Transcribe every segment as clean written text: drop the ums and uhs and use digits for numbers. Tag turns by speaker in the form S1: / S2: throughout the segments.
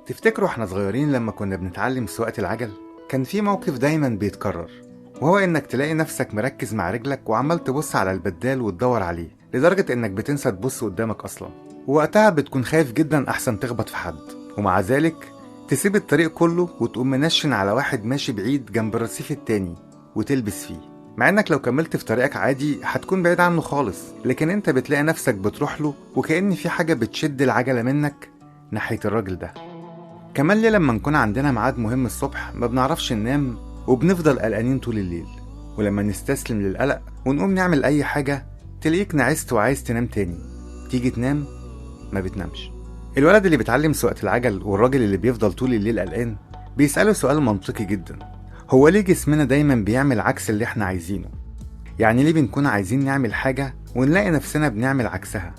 S1: تفتكروا احنا صغيرين لما كنا بنتعلم سواقة العجل؟ كان في موقف دايما بيتكرر، وهو انك تلاقي نفسك مركز مع رجلك وعمال تبص على البدال وتدور عليه لدرجة انك بتنسى تبص قدامك اصلا. ووقتها بتكون خايف جدا احسن تخبط في حد، ومع ذلك تسيب الطريق كله وتقوم منشن على واحد ماشي بعيد جنب الرصيف التاني وتلبس فيه، مع انك لو كملت في طريقك عادي هتكون بعيد عنه خالص، لكن انت بتلاقي نفسك بتروح له وكأن في حاجة بتشد العجلة منك ناحية الراجل ده. كمان ليه لما نكون عندنا ميعاد مهم الصبح ما بنعرفش ننام وبنفضل قلقانين طول الليل، ولما نستسلم للقلق ونقوم نعمل اي حاجة تلاقيك نعست وعايز تنام تاني، تيجي تنام ما بتنامش. الولد اللي بيتعلم سواقة العجل والراجل اللي بيفضل طول الليل قلقان بيسأله سؤال منطقي جدا: هو ليه جسمنا دايما بيعمل عكس اللي احنا عايزينه؟ يعني ليه بنكون عايزين نعمل حاجة ونلاقي نفسنا بنعمل عكسها؟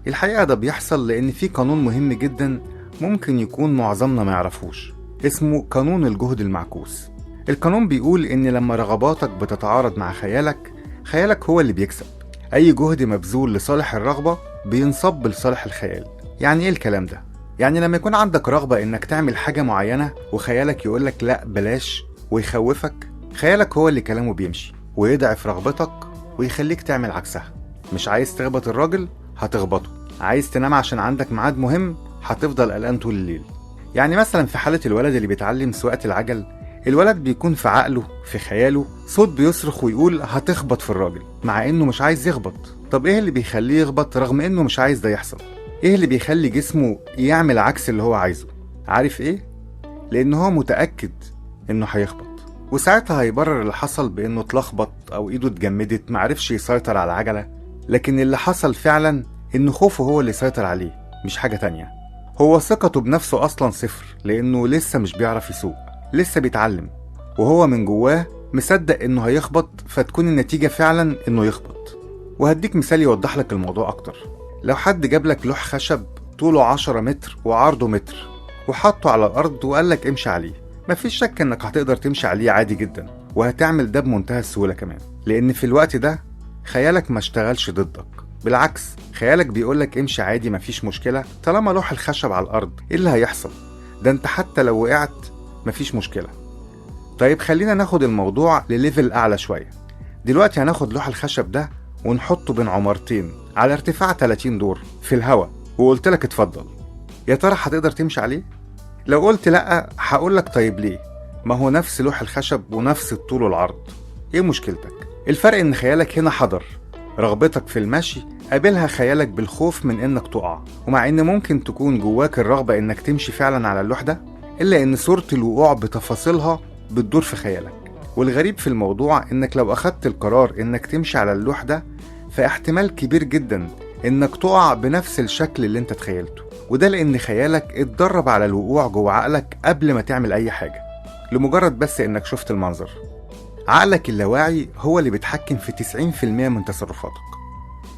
S1: الحقيقة ده بيحصل لأن في قانون مهم جدا ممكن يكون معظمنا ما يعرفوش، اسمه قانون الجهد المعكوس. القانون بيقول إن لما رغباتك بتتعارض مع خيالك، خيالك هو اللي بيكسب. أي جهد مبذول لصالح الرغبة بينصب لصالح الخيال. يعني إيه الكلام ده؟ يعني لما يكون عندك رغبة إنك تعمل حاجة معينة وخيالك يقولك لأ بلاش ويخوفك، خيالك هو اللي كلامه بيمشي ويضعف رغبتك ويخليك تعمل عكسها. مش عايز تخبط الراجل هتخبطه، عايز تنام عشان عندك ميعاد مهم هتفضل قلقان طول الليل. يعني مثلا في حالة الولد اللي بيتعلم سواقة العجل، الولد بيكون في عقله في خياله صوت بيصرخ ويقول هتخبط في الراجل، مع انه مش عايز يخبط. طب ايه اللي بيخليه يخبط رغم انه مش عايز ده يحصل؟ ايه اللي بيخلي جسمه يعمل عكس اللي هو عايزه؟ عارف ايه؟ لان هو متأكد انه هيخبط، وساعتها هيبرر اللي حصل بانه اتلخبط او ايده اتجمدت معرفش يسيطر على العجلة. لكن اللي حصل فعلا انه خوفه هو اللي سيطر عليه، مش حاجة تانية. هو ثقته بنفسه اصلا صفر، لانه لسه مش بيعرف يسوق، لسه بيتعلم، وهو من جواه مصدق انه هيخبط، فتكون النتيجة فعلا انه يخبط. وهديك مثال يوضح لك الموضوع اكتر. لو حد جاب لك لوح خشب طوله 10 متر وعرضه متر وحطه على الارض وقال لك امشي عليه، مفيش شك انك هتقدر تمشي عليه عادي جدا، وهتعمل ده بمنتهى السهولة كمان، لان في الوقت ده خيالك ما اشتغلش ضدك. بالعكس، خيالك بيقولك امشي عادي مفيش مشكلة طالما لوح الخشب على الأرض. ايه اللي هيحصل؟ ده انت حتى لو وقعت مفيش مشكلة. طيب خلينا ناخد الموضوع لليفل أعلى شوية. دلوقتي هناخد لوح الخشب ده ونحطه بين عمارتين على ارتفاع 30 دور في الهواء، وقلتلك اتفضل. يا ترى هتقدر تمشي عليه؟ لو قلت لأ هقولك طيب ليه؟ ما هو نفس لوح الخشب ونفس الطول والعرض. ايه مشكلتك؟ الفرق ان خيالك هنا حضر، رغبتك في المشي قابلها خيالك بالخوف من انك تقع. ومع ان ممكن تكون جواك الرغبة انك تمشي فعلا على اللوح ده، الا ان صورة الوقوع بتفاصيلها بتدور في خيالك. والغريب في الموضوع انك لو اخدت القرار انك تمشي على اللوح ده، فاحتمال كبير جدا انك تقع بنفس الشكل اللي انت تخيلته، وده لان خيالك اتدرب على الوقوع جوه عقلك قبل ما تعمل اي حاجة، لمجرد بس انك شفت المنظر. عقلك اللاواعي هو اللي بيتحكم في 90% من تصرفاتك.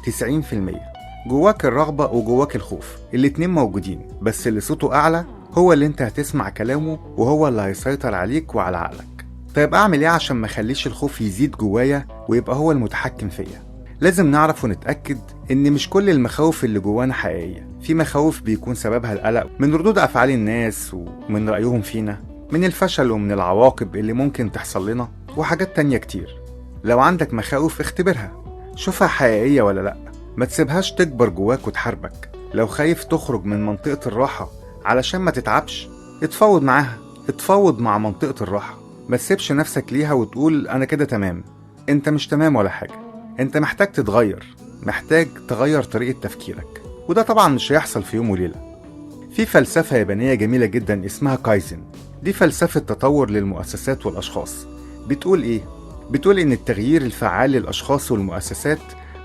S1: 90%. جواك الرغبة وجواك الخوف، الاتنين موجودين، بس اللي صوته أعلى هو اللي انت هتسمع كلامه، وهو اللي هيسيطر عليك وعلى عقلك. طيب أعمل ايه عشان ما اخليش الخوف يزيد جوايا ويبقى هو المتحكم فيا؟ لازم نعرف ونتأكد إن مش كل المخاوف اللي جوانا حقيقية. في مخاوف بيكون سببها القلق من ردود أفعال الناس ومن رأيهم فينا، من الفشل ومن العواقب اللي ممكن تحصل لنا، وحاجات تانية كتير. لو عندك مخاوف اختبرها، شوفها حقيقية ولا لأ، ما تسيبهاش تكبر جواك وتحاربك. لو خايف تخرج من منطقة الراحة علشان ما تتعبش، اتفاوض معاها، اتفاوض مع منطقة الراحة. ما تسيبش نفسك ليها وتقول أنا كده تمام. انت مش تمام ولا حاجة، انت محتاج تتغير، محتاج تغير طريقة تفكيرك، وده طبعا مش هيحصل في يوم وليلة. في فلسفة يابانية جميلة جدا اسمها كايزن. دي فلسفة تطور للمؤسسات والأشخاص. بتقول إيه؟ بتقول إن التغيير الفعال للأشخاص والمؤسسات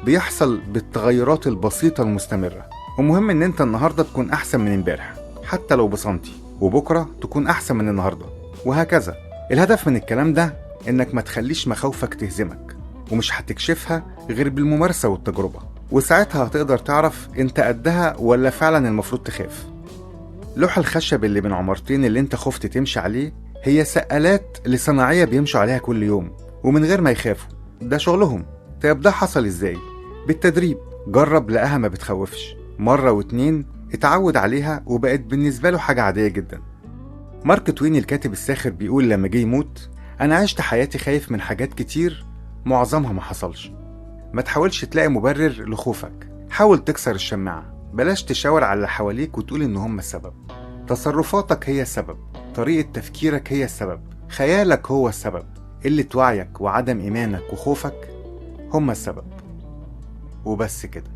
S1: بيحصل بالتغيرات البسيطة المستمرة. ومهم إن أنت النهاردة تكون أحسن من امبارح حتى لو بسنتي، وبكرة تكون أحسن من النهاردة، وهكذا. الهدف من الكلام ده إنك ما تخليش مخاوفك تهزمك، ومش هتكشفها غير بالممارسة والتجربة، وساعتها هتقدر تعرف أنت قدها ولا فعلا المفروض تخاف. لوح الخشب اللي بين عمارتين اللي انت خفت تمشي عليه هي سقالات لصناعية بيمشوا عليها كل يوم ومن غير ما يخافوا، ده شغلهم. طيب ده حصل ازاي؟ بالتدريب. جرب لقاها ما بتخوفش، مرة واتنين اتعود عليها وبقت بالنسبة له حاجة عادية جدا. مارك توين الكاتب الساخر بيقول لما جه يموت: أنا عشت حياتي خايف من حاجات كتير معظمها ما حصلش. ما تحاولش تلاقي مبرر لخوفك، حاول تكسر الشماعة، بلاش تشاور على اللي حواليك وتقول إن هم السبب. تصرفاتك هي السبب، طريقة تفكيرك هي السبب، خيالك هو السبب، قلة وعيك وعدم إيمانك وخوفك هم السبب. وبس كده.